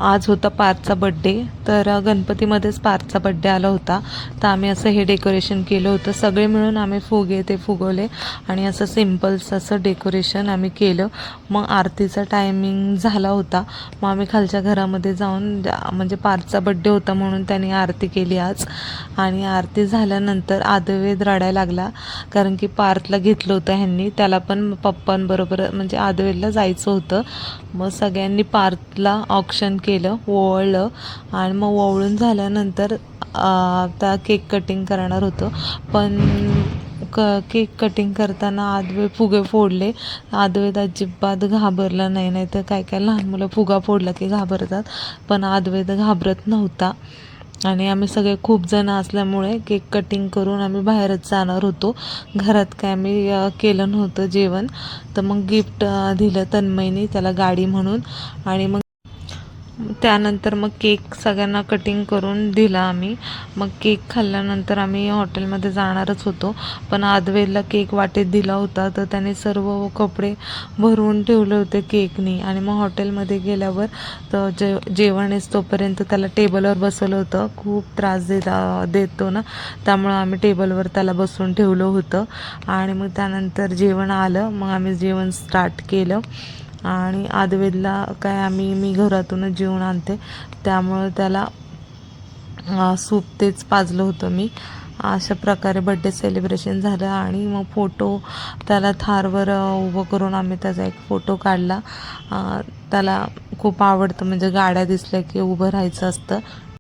आज होता पार्थचा बड्डे, तर गणपतीमध्येच पार्थचा बड्डे आला होता. तर आम्ही असं हे डेकोरेशन केलं होतं. सगळे मिळून आम्ही फुगे ते फुगवले आणि असं सिम्पल्स असं डेकोरेशन आम्ही केलं. मग आरतीचा टायमिंग झाला होता. मग आम्ही खालच्या घरामध्ये जाऊन म्हणजे पार्थचा बड्डे होता म्हणून त्यांनी आरती केली आज. आणि आरती झाल्यानंतर आदवेद रडायला लागला, कारण की पार्थला घेतलं होतं ह्यांनी. त्याला पण पप्पांबरोबर म्हणजे आदवेदला जायचं होतं. मग सगळ्यांनी पार्थला ऑक्शन केलं, ओवळलं. आणि मग ओवळून झाल्यानंतर त्या केक कटिंग करणार होतं. पण केक कटिंग करताना आदवे फुगे फोडले. आदवेद अजिबात घाबरला नाही. नाही तर काय काय लहान मुलं फुगा फोडला की घाबरतात, पण आदवेद घाबरत नव्हता. आणि आम्ही सगळे खूप जण असल्यामुळे केक कटिंग करून आम्ही बाहेरच जाणार होतो. घरात काय आम्ही केलं नव्हतं जेवण. तर मग गिफ्ट दिलं तन्मयनी त्याला गाडी म्हणून. आणि मग त्यानंतर मग केक सगळ्यांना कटिंग करून दिला आम्ही. मग केक खाल्ल्यानंतर आम्ही हॉटेलमध्ये जाणारच होतो, पण आदवेला केक वाटेत दिला होता, तर त्याने सर्व कपडे भरवून ठेवले होते केकनी. आणि मग हॉटेलमध्ये गेल्यावर तर जेवण तोपर्यंत त्याला टेबलवर बसवलं होतं. खूप त्रास देतो ना, त्यामुळं आम्ही टेबलवर त्याला बसवून ठेवलं होतं. आणि मग त्यानंतर जेवण आलं, मग आम्ही जेवण स्टार्ट केलं. आणि आदवेदला काय मी घरातूनच जेवण आणते, त्यामुळं त्याला सूप तेच पाजलं होतं मी. अशा प्रकारे बड्डे सेलिब्रेशन झालं. आणि मग फोटो त्याला थारवर उभं करून आम्ही त्याचा एक फोटो काढला. त्याला खूप आवडतं, म्हणजे गाड्या दिसल्या की उभं राहायचं असतं.